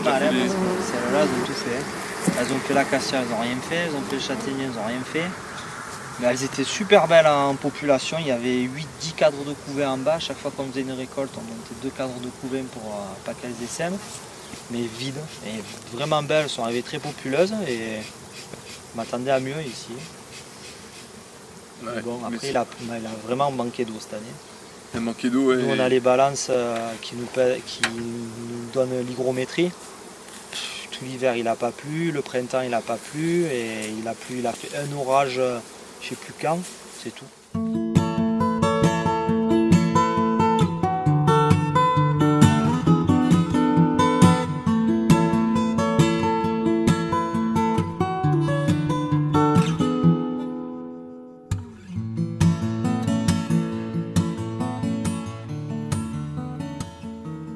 pas mal, déjà fait parce que celles-là, elles ont tout fait. Elles ont fait l'acacia, elles n'ont rien fait. Elles ont fait le châtaignier, elles n'ont rien fait. Mais elles étaient super belles en population. Il y avait 8-10 cadres de couvée en bas. Chaque fois qu'on faisait une récolte, on montait 2 cadres de couvée pour pas qu'elles essaiment. Mais vides. Et vraiment belles. Elles sont arrivées très populeuses. Et je m'attendais à mieux ici. Ouais, Bon, mais après, il a vraiment manqué d'eau cette année. il a manqué d'eau. Nous, on a les balances qui nous donnent l'hygrométrie. Tout l'hiver, il n'a pas plu. Le printemps, il n'a pas plu. Et il a plu. Il a fait un orage, je ne sais plus quand. C'est tout.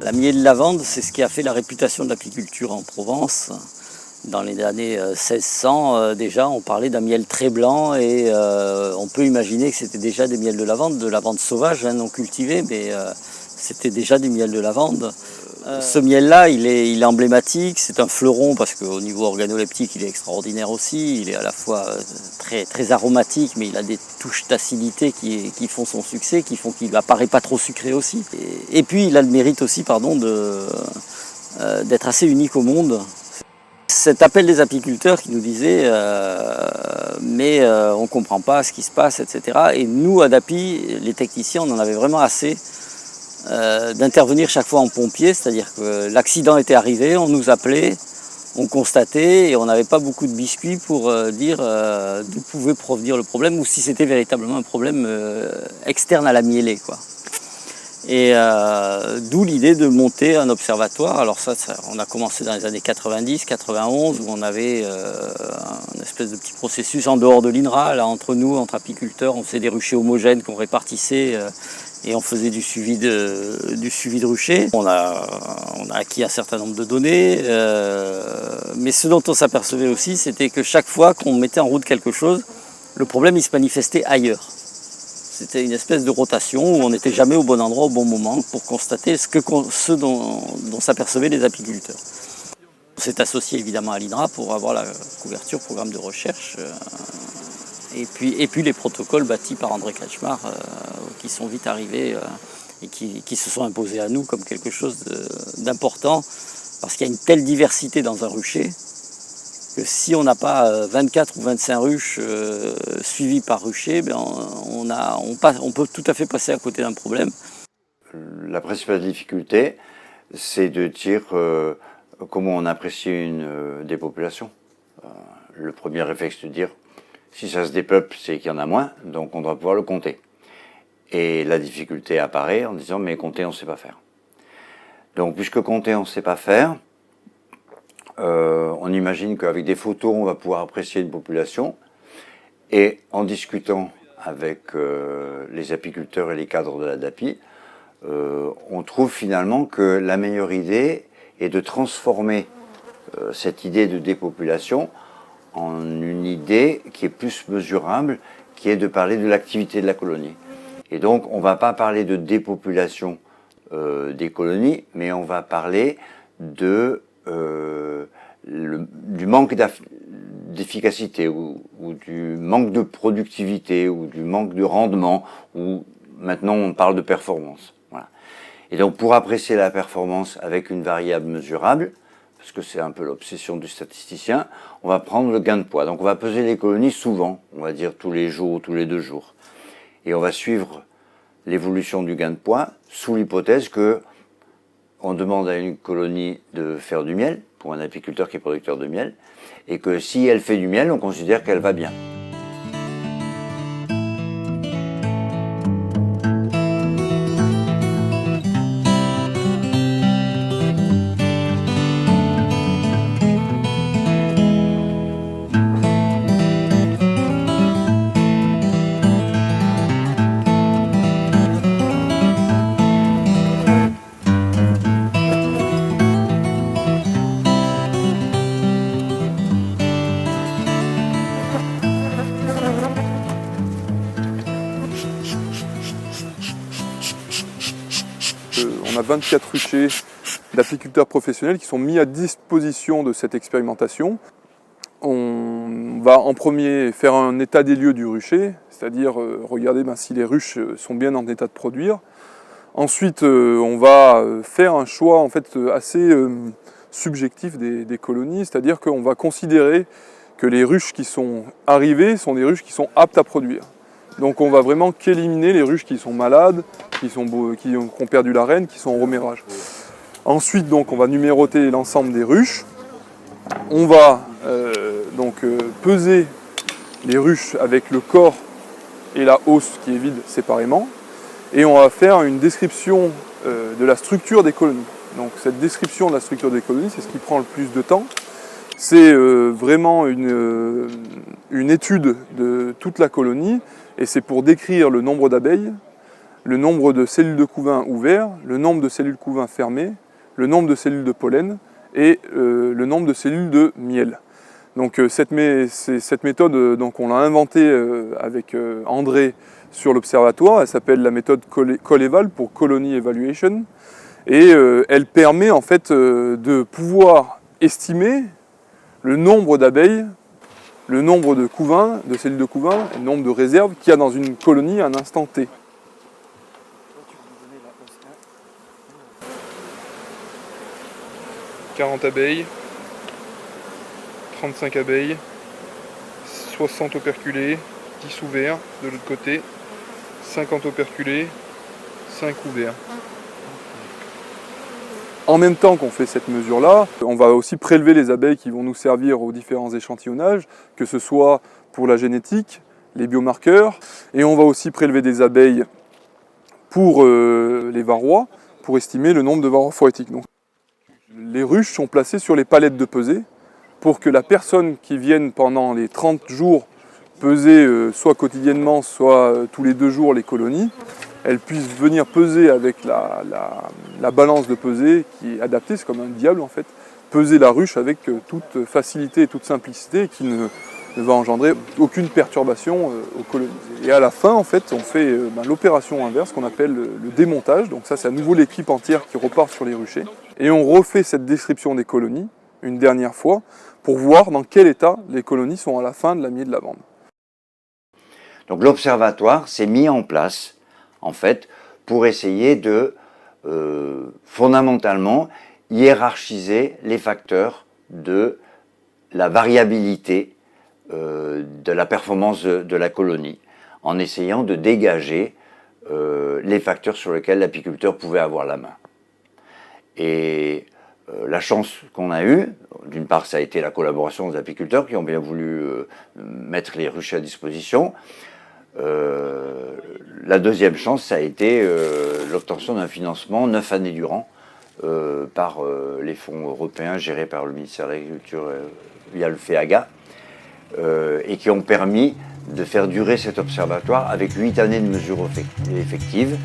La miel lavande, c'est ce qui a fait la réputation de l'apiculture en Provence. Dans les années 1600, déjà, on parlait d'un miel très blanc et on peut imaginer que c'était déjà des miels de lavande sauvage, hein, non cultivée, mais c'était déjà des miels de lavande. Ce miel-là, il est emblématique, c'est un fleuron parce qu'au niveau organoleptique, il est extraordinaire aussi. Il est à la fois très, très aromatique, mais il a des touches d'acidité qui font son succès, qui font qu'il n'apparaît pas trop sucré aussi. Et puis, il a le mérite aussi, d'être assez unique au monde. Cet appel des apiculteurs qui nous disait mais on ne comprend pas ce qui se passe, etc. Et nous, à DAPI, les techniciens, on en avait vraiment assez d'intervenir chaque fois en pompier, c'est-à-dire que l'accident était arrivé, on nous appelait, on constatait et on n'avait pas beaucoup de biscuits pour dire d'où pouvait provenir le problème ou si c'était véritablement un problème externe à la mielée, quoi. Et d'où l'idée de monter un observatoire. Alors ça, on a commencé dans les années 90, 91, où on avait un espèce de petit processus en dehors de l'INRA, là, entre nous, entre apiculteurs, on faisait des ruchers homogènes qu'on répartissait et on faisait du suivi de ruchers. On a acquis un certain nombre de données, mais ce dont on s'apercevait aussi, c'était que chaque fois qu'on mettait en route quelque chose, le problème il se manifestait ailleurs. C'était une espèce de rotation où on n'était jamais au bon endroit au bon moment pour constater ce dont s'apercevaient les apiculteurs. On s'est associé évidemment à l'INRA pour avoir la couverture, programme de recherche, et puis les protocoles bâtis par André Kretschmar qui sont vite arrivés et qui se sont imposés à nous comme quelque chose d'important parce qu'il y a une telle diversité dans un rucher que si on n'a pas 24 ou 25 ruches suivies par rucher, ben on peut tout à fait passer à côté d'un problème. La principale difficulté, c'est de dire comment on apprécie une dépopulation. Le premier réflexe, c'est de dire si ça se dépeuple, c'est qu'il y en a moins, donc on doit pouvoir le compter. Et la difficulté apparaît en disant mais compter, on ne sait pas faire. Donc puisque compter, on ne sait pas faire, on imagine qu'avec des photos, on va pouvoir apprécier une population. Et en discutant avec les apiculteurs et les cadres de la DAPI, on trouve finalement que la meilleure idée est de transformer cette idée de dépopulation en une idée qui est plus mesurable, qui est de parler de l'activité de la colonie. Et donc, on ne va pas parler de dépopulation des colonies, mais on va parler du manque d'efficacité ou du manque de productivité ou du manque de rendement, ou maintenant on parle de performance. Voilà. Et donc, pour apprécier la performance avec une variable mesurable, parce que c'est un peu l'obsession du statisticien, on va prendre le gain de poids. Donc on va peser les colonies souvent, on va dire tous les jours, tous les 2 jours. Et on va suivre l'évolution du gain de poids sous l'hypothèse que on demande à une colonie de faire du miel, pour un apiculteur qui est producteur de miel, et que si elle fait du miel, on considère qu'elle va bien. On a 24 ruchers d'apiculteurs professionnels qui sont mis à disposition de cette expérimentation. On va en premier faire un état des lieux du rucher, c'est-à-dire regarder si les ruches sont bien en état de produire. Ensuite, on va faire un choix en fait, assez subjectif des colonies, c'est-à-dire qu'on va considérer que les ruches qui sont arrivées sont des ruches qui sont aptes à produire. Donc on va vraiment qu'éliminer les ruches qui sont malades, qui ont perdu la reine, qui sont en remétrage. Ensuite, donc, on va numéroter l'ensemble des ruches. On va peser les ruches avec le corps et la hausse qui est vide séparément. Et on va faire une description de la structure des colonies. Donc cette description de la structure des colonies, c'est ce qui prend le plus de temps. C'est vraiment une étude de toute la colonie, et c'est pour décrire le nombre d'abeilles, le nombre de cellules de couvain ouvertes, le nombre de cellules couvain fermées, le nombre de cellules de pollen et le nombre de cellules de miel. Donc cette méthode, donc, on l'a inventée avec André sur l'observatoire. Elle s'appelle la méthode Coleval pour Colony Evaluation, et elle permet en fait de pouvoir estimer le nombre d'abeilles, le nombre de couvains, de cellules de couvain, et le nombre de réserves qu'il y a dans une colonie à un instant T. 40 abeilles, 35 abeilles, 60 operculés, 10 ouverts de l'autre côté, 50 operculés, 5 ouverts. En même temps qu'on fait cette mesure-là, on va aussi prélever les abeilles qui vont nous servir aux différents échantillonnages, que ce soit pour la génétique, les biomarqueurs, et on va aussi prélever des abeilles pour les varrois, pour estimer le nombre de varrois phorétiques. Donc, les ruches sont placées sur les palettes de pesée pour que la personne qui vienne pendant les 30 jours peser soit quotidiennement, soit tous les 2 jours les colonies, elle puisse venir peser avec la balance de pesée qui est adaptée, c'est comme un diable en fait, peser la ruche avec toute facilité et toute simplicité qui ne va engendrer aucune perturbation aux colonies. Et à la fin, en fait, on fait l'opération inverse qu'on appelle le démontage. Donc ça, c'est à nouveau l'équipe entière qui repart sur les ruchers. Et on refait cette description des colonies une dernière fois pour voir dans quel état les colonies sont à la fin de la nuit de lavande. Donc l'observatoire s'est mis en place, en fait, pour essayer de, fondamentalement, hiérarchiser les facteurs de la variabilité de la performance de la colonie, en essayant de dégager les facteurs sur lesquels l'apiculteur pouvait avoir la main. Et la chance qu'on a eue, d'une part, ça a été la collaboration des apiculteurs qui ont bien voulu mettre les ruchers à disposition. La deuxième chance, ça a été l'obtention d'un financement 9 années durant par les fonds européens gérés par le ministère de l'Agriculture via le FEAGA, et qui ont permis de faire durer cet observatoire avec 8 années de mesures effectives.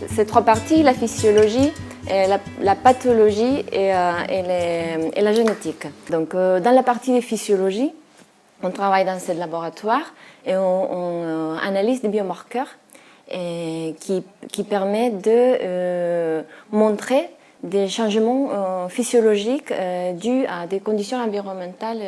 Ces 3 parties, la physiologie, la pathologie et la génétique. Donc, dans la partie de physiologie, on travaille dans ce laboratoire et on analyse des biomarqueurs qui permettent de montrer des changements physiologiques dus à des conditions environnementales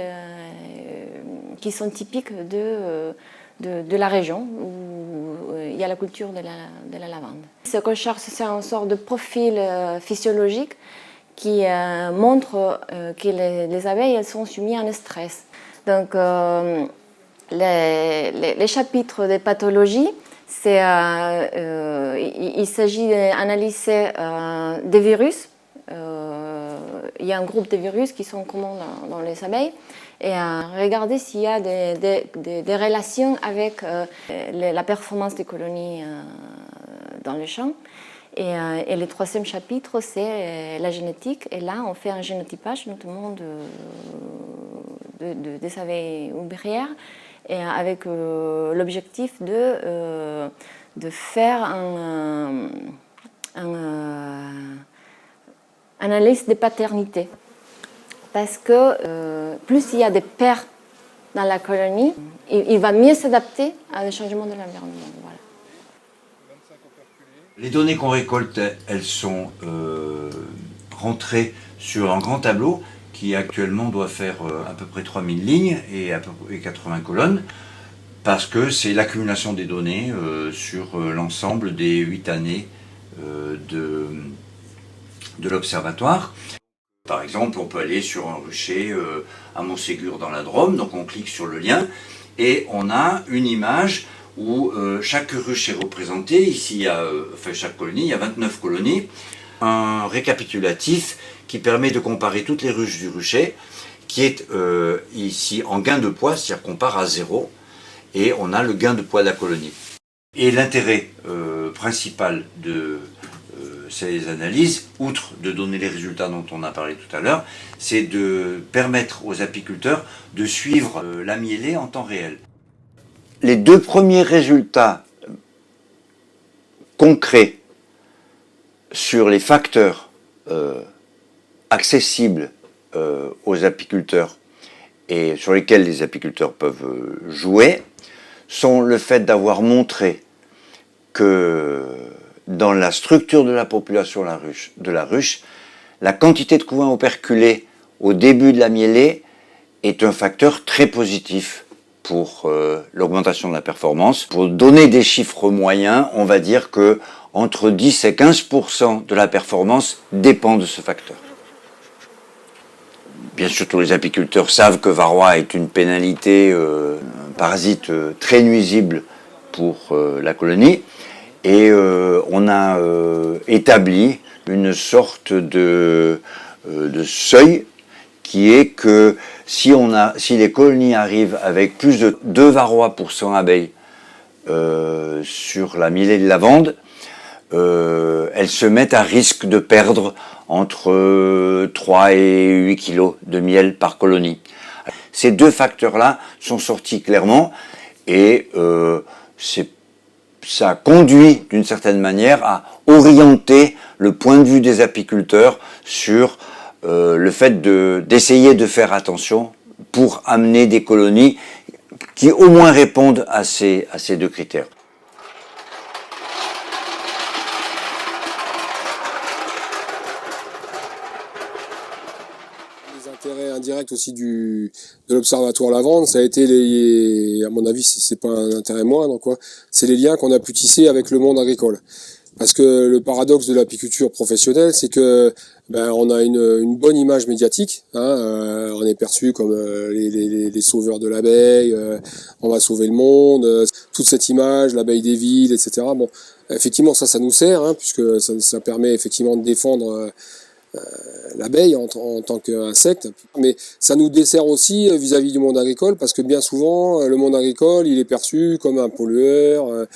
qui sont typiques de la région où il y a la culture de la lavande. Ce qu'on cherche, c'est une sorte de profil physiologique qui montre que les abeilles elles sont soumises à un stress. Donc les chapitres de pathologie, il s'agit d'analyser des virus. Il y a un groupe de virus qui sont communs dans les abeilles et regarder s'il y a des relations avec la performance des colonies dans le champ. Et le 3e chapitre, c'est la génétique. Et là, on fait un génotypage, notamment des abeilles ouvrières. et avec l'objectif de faire analyse de paternité. Parce que plus il y a des pères dans la colonie, il va mieux s'adapter à le changement de l'environnement. Voilà. Les données qu'on récolte, elles sont rentrées sur un grand tableau qui actuellement doit faire à peu près 3000 lignes et à peu près 80 colonnes, parce que c'est l'accumulation des données sur l'ensemble des 8 années de l'observatoire. Par exemple, on peut aller sur un rucher à Montségur dans la Drôme, donc on clique sur le lien et on a une image où chaque ruche est représentée. Ici, il y a, chaque colonie, il y a 29 colonies. Un récapitulatif qui permet de comparer toutes les ruches du rucher, qui est ici en gain de poids, c'est-à-dire qu'on part à 0, et on a le gain de poids de la colonie. Et l'intérêt principal de ces analyses, outre de donner les résultats dont on a parlé tout à l'heure, c'est de permettre aux apiculteurs de suivre la mielée en temps réel. Les 2 premiers résultats concrets sur les facteurs accessibles aux apiculteurs et sur lesquels les apiculteurs peuvent jouer sont le fait d'avoir montré que dans la structure de la population de la ruche, la quantité de couvains operculés au début de la mielée est un facteur très positif pour l'augmentation de la performance. Pour donner des chiffres moyens, on va dire que entre 10 et 15% de la performance dépend de ce facteur. Bien sûr, tous les apiculteurs savent que varroa est une pénalité, un parasite très nuisible pour la colonie. Et on a établi une sorte de seuil qui est que si les colonies arrivent avec plus de 2 varroa pour 100 abeilles sur la mielée de lavande, elles se mettent à risque de perdre entre 3 et 8 kilos de miel par colonie. Ces 2 facteurs-là sont sortis clairement et ça conduit d'une certaine manière à orienter le point de vue des apiculteurs sur le fait d'essayer de faire attention pour amener des colonies qui au moins répondent à ces 2 critères. Les intérêts indirects aussi de l'Observatoire Lavande, ça a été, à mon avis, c'est pas un intérêt moindre, quoi. C'est les liens qu'on a pu tisser avec le monde agricole. Parce que le paradoxe de l'apiculture professionnelle, c'est que on a une bonne image médiatique, hein, on est perçu comme les sauveurs de l'abeille, on va sauver le monde, toute cette image, l'abeille des villes, etc. Bon, effectivement, ça nous sert, hein, puisque ça permet effectivement de défendre l'abeille en tant qu'insecte, mais ça nous dessert aussi vis-à-vis du monde agricole, parce que bien souvent, le monde agricole, il est perçu comme un pollueur,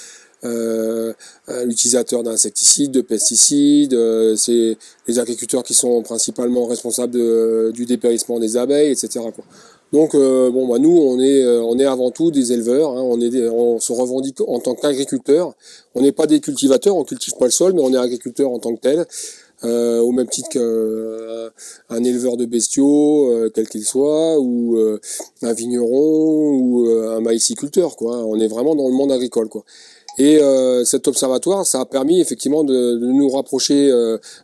l'utilisateur d'insecticides, de pesticides, c'est les agriculteurs qui sont principalement responsables du dépérissement des abeilles, etc., quoi. Donc nous on est avant tout des éleveurs, hein, on se revendique en tant qu'agriculteurs. On n'est pas des cultivateurs, on cultive pas le sol, mais on est agriculteur en tant que tel. Au même titre qu'un éleveur de bestiaux, quel qu'il soit, ou un vigneron, ou un maïsiculteur, quoi. On est vraiment dans le monde agricole, quoi. Et cet observatoire, ça a permis effectivement de nous rapprocher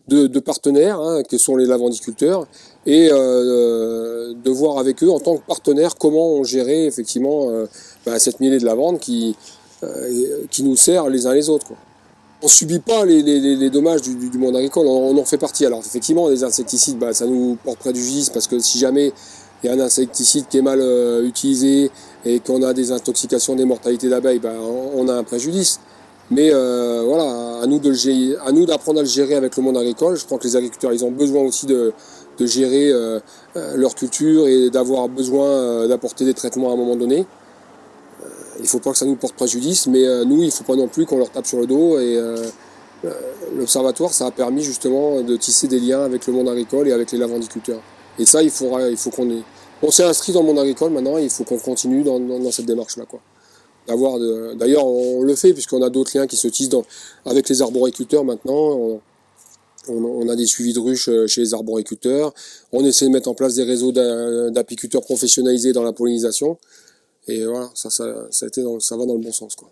de partenaires, hein, que sont les lavandiculteurs, et de voir avec eux en tant que partenaires comment on gérait effectivement cette mielée de lavande qui nous sert les uns les autres, quoi. On subit pas les dommages du monde agricole, on en fait partie. Alors effectivement, les insecticides, ça nous porte préjudice, parce que si jamais il y a un insecticide qui est mal utilisé et qu'on a des intoxications, des mortalités d'abeilles, on a un préjudice. Mais voilà, à nous d'apprendre à le gérer avec le monde agricole. Je crois que les agriculteurs, ils ont besoin aussi de gérer leur culture et d'avoir besoin d'apporter des traitements à un moment donné. Il ne faut pas que ça nous porte préjudice, mais nous, il ne faut pas non plus qu'on leur tape sur le dos. Et l'observatoire, ça a permis justement de tisser des liens avec le monde agricole et avec les lavandiculteurs. Et ça, il faut On s'est inscrit dans le monde agricole maintenant, il faut qu'on continue dans cette démarche-là, quoi. D'ailleurs, on le fait puisqu'on a d'autres liens qui se tissent avec les arboriculteurs maintenant. On a des suivis de ruches chez les arboriculteurs. On essaie de mettre en place des réseaux d'apiculteurs professionnalisés dans la pollinisation. Et voilà, ça va dans le bon sens, quoi.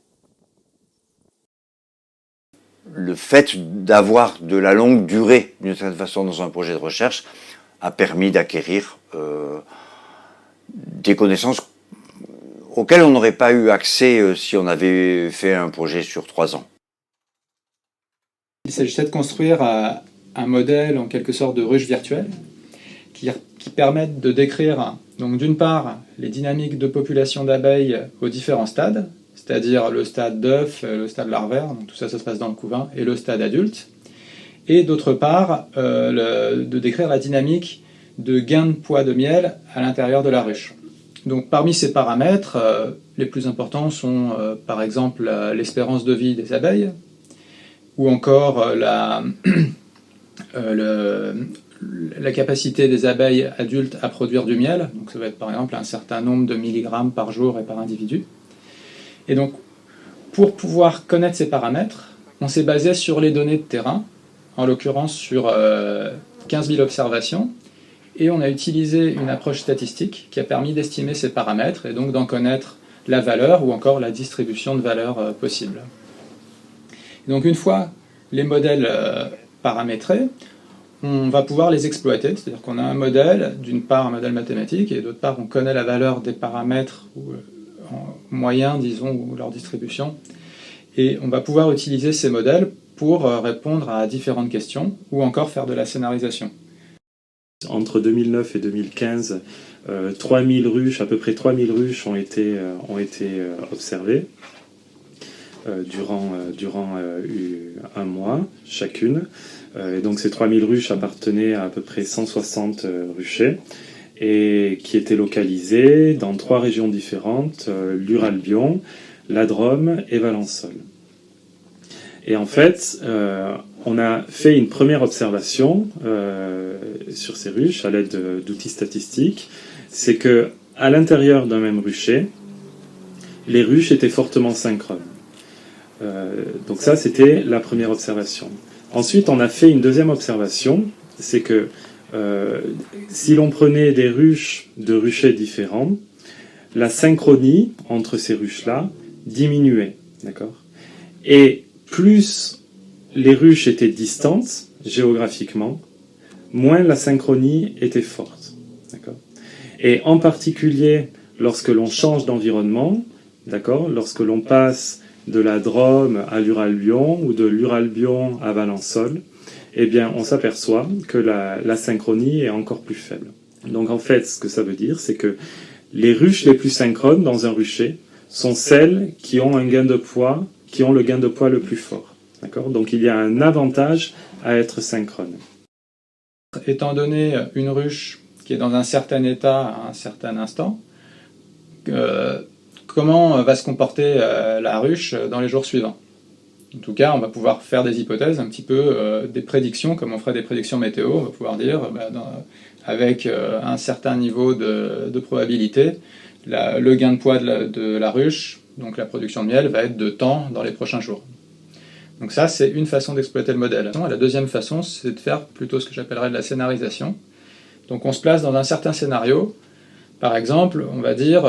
Le fait d'avoir de la longue durée, d'une certaine façon, dans un projet de recherche, a permis d'acquérir des connaissances auxquelles on n'aurait pas eu accès si on avait fait un projet sur 3 ans. Il s'agissait de construire un modèle, en quelque sorte, de ruche virtuelle qui permette de décrire, donc d'une part, les dynamiques de population d'abeilles aux différents stades, c'est-à-dire le stade d'œuf, le stade larvaire, donc tout ça, ça se passe dans le couvain, et le stade adulte, et d'autre part, de décrire la dynamique de gain de poids de miel à l'intérieur de la ruche. Donc parmi ces paramètres, les plus importants sont par exemple l'espérance de vie des abeilles, ou encore la capacité des abeilles adultes à produire du miel, donc ça va être par exemple un certain nombre de milligrammes par jour et par individu. Et donc pour pouvoir connaître ces paramètres, on s'est basé sur les données de terrain, en l'occurrence sur 15 000 observations, et on a utilisé une approche statistique qui a permis d'estimer ces paramètres et donc d'en connaître la valeur ou encore la distribution de valeurs possibles. Et donc une fois les modèles paramétrés, on va pouvoir les exploiter, c'est-à-dire qu'on a un modèle, d'une part un modèle mathématique, et d'autre part on connaît la valeur des paramètres moyens, disons, ou leur distribution, et on va pouvoir utiliser ces modèles pour répondre à différentes questions ou encore faire de la scénarisation. Entre 2009 et 2015, 3000 ruches, à peu près 3000 ruches ont été observées durant un mois chacune. Et donc ces 3000 ruches appartenaient à peu près 160 ruchers et qui étaient localisés dans 3 régions différentes, l'Uralbion, la Drôme et Valençol. Et en fait, on a fait une première observation sur ces ruches à l'aide d'outils statistiques. C'est que à l'intérieur d'un même rucher, les ruches étaient fortement synchrones. Donc ça, c'était la première observation. Ensuite, on a fait une deuxième observation, c'est que si l'on prenait des ruches de ruchers différents, la synchronie entre ces ruches-là diminuait, d'accord ? Et plus les ruches étaient distantes géographiquement, moins la synchronie était forte, d'accord ? Et en particulier, lorsque l'on change d'environnement, d'accord, lorsque l'on passe de la Drôme à l'Uralbion ou de l'Uralbion à Valençol, eh bien, on s'aperçoit que la synchronie est encore plus faible. Donc en fait, ce que ça veut dire, c'est que les ruches les plus synchrones dans un rucher sont celles qui ont un gain de poids, qui ont le gain de poids le plus fort. D'accord ? Donc il y a un avantage à être synchrone. Étant donné une ruche qui est dans un certain état à un certain instant, comment va se comporter la ruche dans les jours suivants ? En tout cas, on va pouvoir faire des hypothèses, un petit peu des prédictions, comme on ferait des prédictions météo. On va pouvoir dire, avec un certain niveau de probabilité, le gain de poids de la ruche, donc la production de miel, va être de temps dans les prochains jours. Donc ça, c'est une façon d'exploiter le modèle. La deuxième façon, c'est de faire plutôt ce que j'appellerais de la scénarisation. Donc on se place dans un certain scénario. Par exemple, on va dire,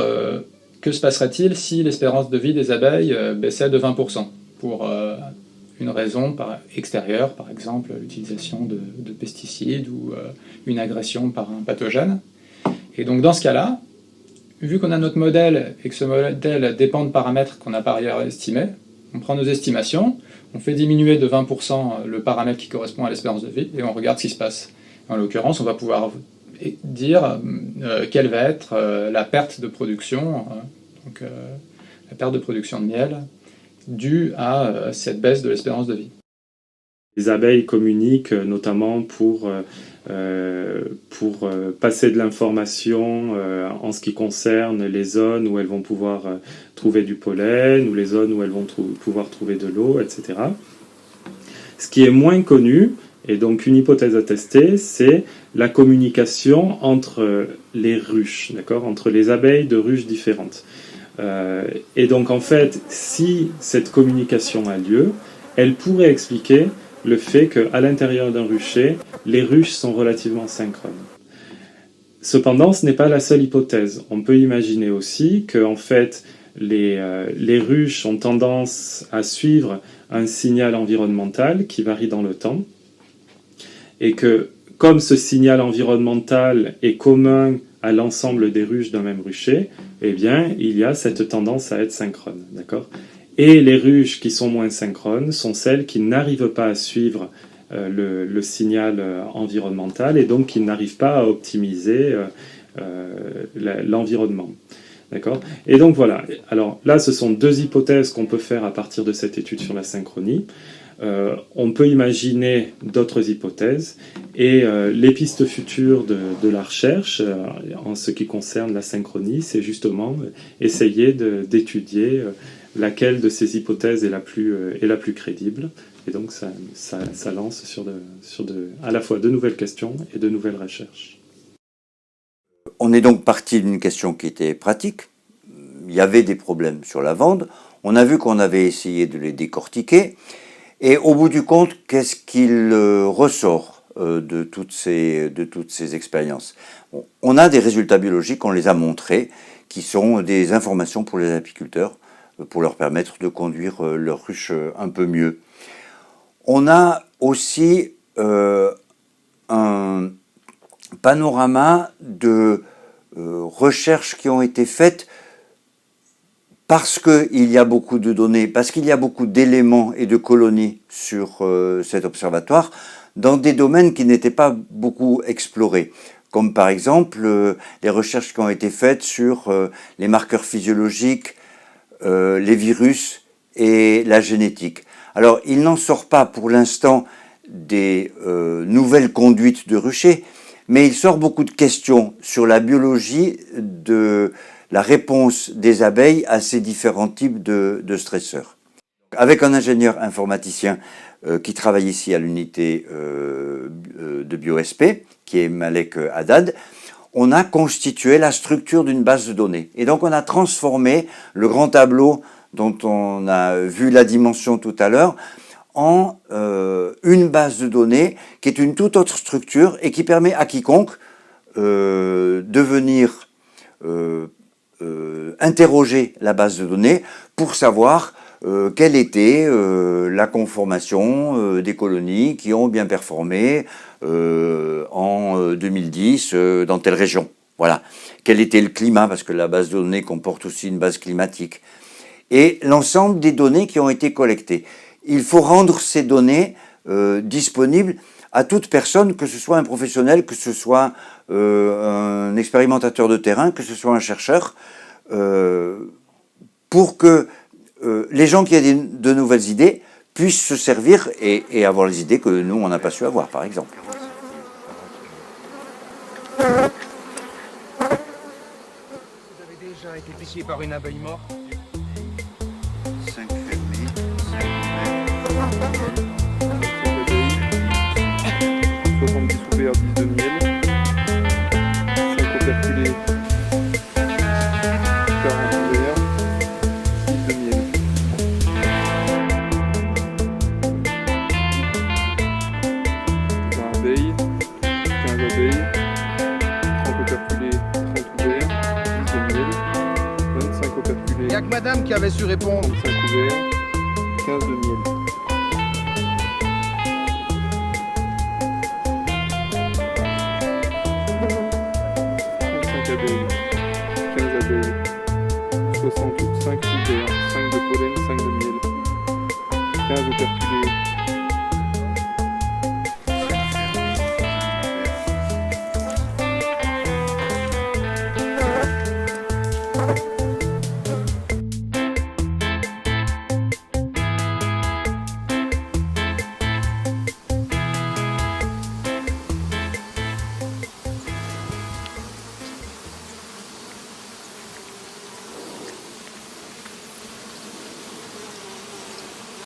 que se passerait-il si l'espérance de vie des abeilles baissait de 20% pour une raison extérieure, par exemple l'utilisation de pesticides ou une agression par un pathogène. Et donc dans ce cas-là, vu qu'on a notre modèle et que ce modèle dépend de paramètres qu'on a par ailleurs estimés, on prend nos estimations, on fait diminuer de 20% le paramètre qui correspond à l'espérance de vie et on regarde ce qui se passe. En l'occurrence, on va pouvoir dire quelle va être la perte de production, donc la perte de production de miel due à cette baisse de l'espérance de vie. Les abeilles communiquent notamment pour passer de l'information en ce qui concerne les zones où elles vont pouvoir trouver du pollen ou les zones où elles vont pouvoir trouver de l'eau, etc. Ce qui est moins connu, Et donc une hypothèse à tester, c'est la communication entre les ruches, d'accord, entre les abeilles de ruches différentes. Et donc en fait, si cette communication a lieu, elle pourrait expliquer le fait qu'à l'intérieur d'un rucher, les ruches sont relativement synchrones. Cependant, ce n'est pas la seule hypothèse. On peut imaginer aussi que en fait, les ruches ont tendance à suivre un signal environnemental qui varie dans le temps, et que comme ce signal environnemental est commun à l'ensemble des ruches d'un même rucher, eh bien, il y a cette tendance à être synchrone, d'accord ? Et les ruches qui sont moins synchrones sont celles qui n'arrivent pas à suivre le signal environnemental et donc qui n'arrivent pas à optimiser l'environnement. D'accord ? Et donc voilà, alors là ce sont deux hypothèses qu'on peut faire à partir de cette étude sur la synchronie. On peut imaginer d'autres hypothèses et les pistes futures de la recherche en ce qui concerne la synchronie, c'est justement essayer d'étudier laquelle de ces hypothèses est la plus crédible. Et donc ça lance sur à la fois de nouvelles questions et de nouvelles recherches. On est donc parti d'une question qui était pratique. Il y avait des problèmes sur la vente. On a vu qu'on avait essayé de les décortiquer. Et au bout du compte, qu'est-ce qu'il ressort de toutes ces expériences ? On a des résultats biologiques, on les a montrés, qui sont des informations pour les apiculteurs, pour leur permettre de conduire leur ruche un peu mieux. On a aussi un panorama de recherches qui ont été faites parce qu'il y a beaucoup de données, parce qu'il y a beaucoup d'éléments et de colonies sur cet observatoire, dans des domaines qui n'étaient pas beaucoup explorés, comme par exemple les recherches qui ont été faites sur les marqueurs physiologiques, les virus et la génétique. Alors, il n'en sort pas pour l'instant des nouvelles conduites de ruchers, mais il sort beaucoup de questions sur la biologie de la réponse des abeilles à ces différents types de stresseurs. Avec un ingénieur informaticien qui travaille ici à l'unité de BioSP, qui est Malek Haddad, on a constitué la structure d'une base de données. Et donc on a transformé le grand tableau dont on a vu la dimension tout à l'heure en une base de données qui est une toute autre structure et qui permet à quiconque de venir interroger la base de données pour savoir quelle était la conformation des colonies qui ont bien performé en 2010 dans telle région. Voilà. Quel était le climat, parce que la base de données comporte aussi une base climatique. Et l'ensemble des données qui ont été collectées. Il faut rendre ces données disponibles à toute personne, que ce soit un professionnel, que ce soit un expérimentateur de terrain, que ce soit un chercheur, pour que les gens qui aient de nouvelles idées puissent se servir et avoir les idées que nous, on n'a pas su avoir, par exemple. Vous avez déjà été piqué par une abeille morte ? 5 fermés, 70 ouverts, 10 de miel, 5 operculés, 40 ouverts, 10 de miel. 20 abeilles, 15 abeilles, 30 operculés, 30 ouverts, 10 de miel, 25 operculés. Il n'y a que madame qui avait su répondre. 35 ouverts, 15 de miel. 35 abeilles, 15 abeilles, 65 ouverts, 5 de pollen, 5 de miel, 15 operculés,